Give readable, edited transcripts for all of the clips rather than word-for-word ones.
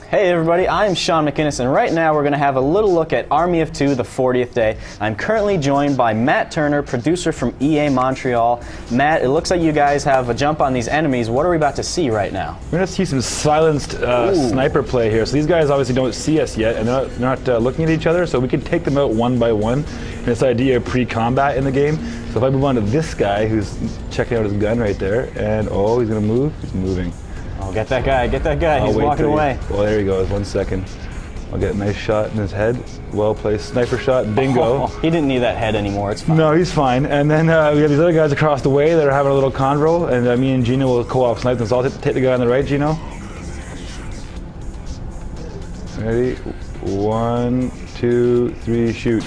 Hey everybody, I'm Sean McInnes, and right now we're going to have a little look at Army of Two, the 40th day. I'm currently joined by Matt Turner, producer from EA Montreal. Matt, it looks like you guys have a jump on these enemies. What are we about to see right now? We're going to see some silenced sniper play here. So these guys obviously don't see us yet, and they're not looking at each other, so we can take them out one by one. And this idea of pre-combat in the game. So if I move on to this guy who's checking out his gun right there, and oh, he's going to move, he's moving. Oh, get that guy, he's walking away. Well, there he goes, 1 second. I'll get a nice shot in his head. Well placed, sniper shot, bingo. He didn't need that head anymore, it's fine. No, he's fine. And then we have these other guys across the way that are having a little convo, and me and Gino will co-op snipe them. So I'll take the guy on the right, Gino. Ready? 1, 2, 3, shoot.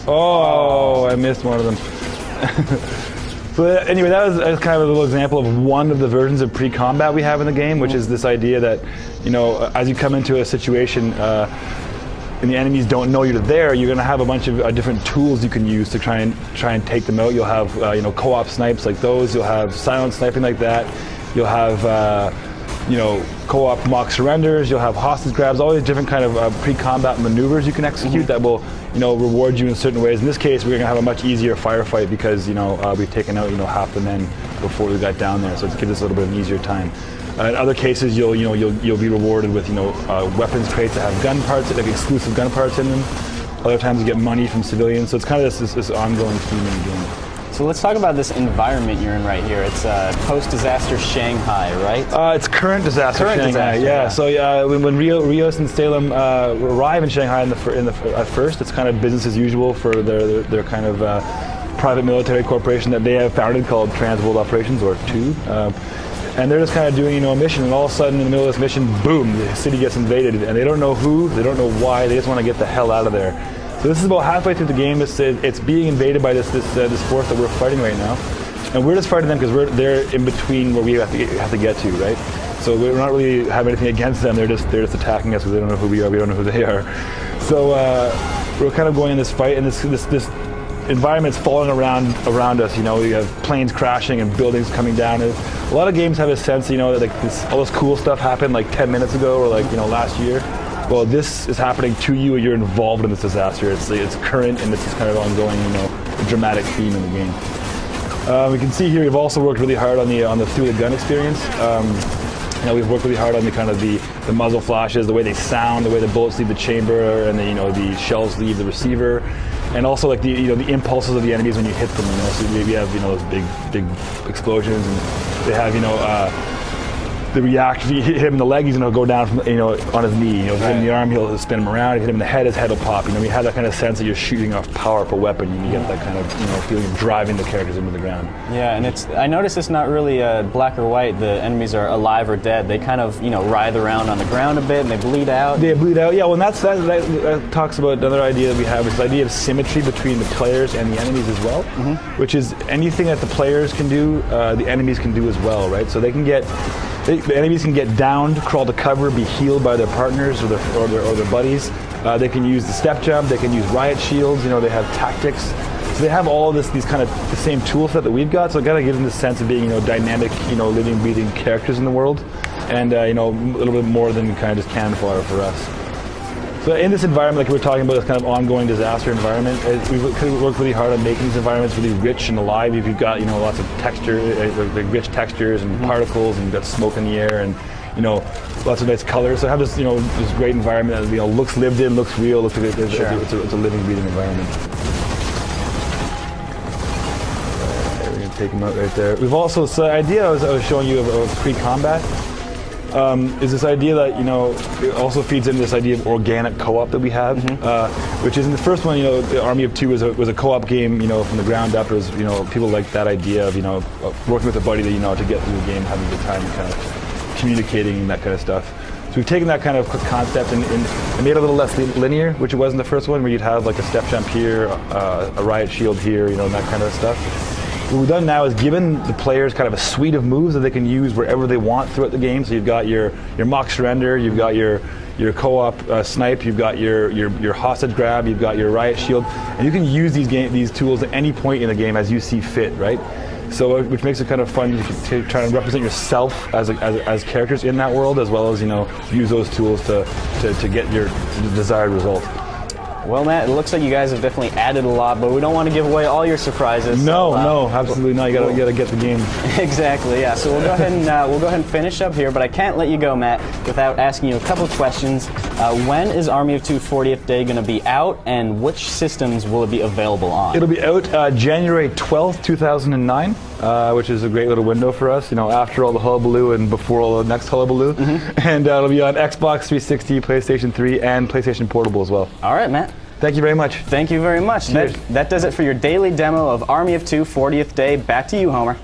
Oh, I missed one of them. So anyway, that was kind of a little example of one of the versions of pre-combat we have in the game, which is this idea that, you know, as you come into a situation and the enemies don't know you're there, you're going to have a bunch of different tools you can use to try and take them out. You'll have you know, co-op snipes like those. You'll have silent sniping like that. You'll have you know, co-op mock surrenders. You'll have hostage grabs. All these different kind of pre-combat maneuvers you can execute that will, you know, reward you in certain ways. In this case, we're going to have a much easier firefight because, you know, we've taken out, you know, half the men before we got down there, so it gives us a little bit of an easier time. In other cases, you'll be rewarded with, you know, weapons crates that have gun parts, like exclusive gun parts in them. Other times you get money from civilians, so it's kind of this ongoing theme in the game. So let's talk about this environment you're in right here. It's post-disaster Shanghai, right? It's current disaster Shanghai. Yeah. So when Rios and Salem arrive in Shanghai at first, it's kind of business as usual for their kind of private military corporation that they have founded called Trans-World Operations, or TAKappuna. And they're just kind of doing, you know, a mission, and all of a sudden in the middle of this mission, boom, the city gets invaded, and they don't know who, they don't know why, they just want to get the hell out of there. So this is about halfway through the game. It's being invaded by this force that we're fighting right now, and we're just fighting them because they're in between where we have to get to, right? So we're not really having anything against them. They're just attacking us because they don't know who we are. We don't know who they are. So we're kind of going in this fight, and this environment's falling around us. You know, we have planes crashing and buildings coming down. And a lot of games have a sense, you know, that like all this cool stuff happened like 10 minutes ago or like, you know, last year. Well, this is happening to you, and you're involved in this disaster. It's current, and it's kind of ongoing, you know, dramatic theme in the game. We can see here we've also worked really hard on the through the gun experience. You know, we've worked really hard on the kind of the muzzle flashes, the way they sound, the way the bullets leave the chamber, and the shells leave the receiver, and also like the impulses of the enemies when you hit them. You know, so we have, you know, those big explosions, and they have, you know. The react, if you hit him in the leg, he's going to go down from, you know, on his knee. You know, if you hit him in the arm, he'll spin him around. If you hit him in the head, his head will pop. You know, we have that kind of sense that you're shooting off a powerful weapon, and you get that kind of, you know, feeling of driving the characters into the ground. Yeah, and I noticed it's not really black or white. The enemies are alive or dead. They kind of, you know, writhe around on the ground a bit, and they bleed out. They bleed out. Yeah, well, and that talks about another idea that we have, is the idea of symmetry between the players and the enemies as well, which is anything that the players can do, the enemies can do as well, right? So they can get. The enemies can get downed, crawl to cover, be healed by their partners or their buddies. They can use the step jump. They can use riot shields. You know, they have tactics. So they have all these kind of the same tool set that we've got. So it kind of gives them the sense of being, you know, dynamic, you know, living, breathing characters in the world, and you know, a little bit more than kind of just cannon fodder for us. So in this environment, like we were talking about, this kind of ongoing disaster environment, we've worked really hard on making these environments really rich and alive. You've got, you know, lots of texture, rich textures and particles, and you've got smoke in the air, and, you know, lots of nice colors. So have this, you know, this great environment that, you know, looks lived in, looks real, looks like it's a living, breathing environment. We're gonna take them out right there. We've also, so the idea I was showing you of pre-combat. Is this idea that, you know, it also feeds into this idea of organic co-op that we have, which is in the first one, you know, the Army of Two was a co-op game, you know, from the ground up. It was, you know, people liked that idea of, you know, working with a buddy that, you know, to get through the game, having a good time, and kind of communicating and that kind of stuff. So we've taken that kind of concept and made it a little less linear, which it was in the first one, where you'd have like a step jump here, a riot shield here, you know, and that kind of stuff. What we've done now is given the players kind of a suite of moves that they can use wherever they want throughout the game. So you've got your mock surrender, you've got your co-op snipe, you've got your hostage grab, you've got your riot shield, and you can use these tools at any point in the game as you see fit, right? So which makes it kind of fun to try and represent yourself as characters in that world, as well as use those tools to get your desired result. Well, Matt, it looks like you guys have definitely added a lot, but we don't want to give away all your surprises. No, absolutely not. You got to get the game. Exactly, yeah. So we'll go ahead and finish up here, but I can't let you go, Matt, without asking you a couple of questions. When is Army of 2 40th Day going to be out, and which systems will it be available on? It'll be out January 12th, 2009. Which is a great little window for us, after all the hullabaloo and before all the next hullabaloo. And it'll be on Xbox 360, PlayStation 3, and PlayStation Portable as well. All right, Matt. Thank you very much. Thank you very much. That does it for your daily demo of Army of 2 40th Day. Back to you, Homer.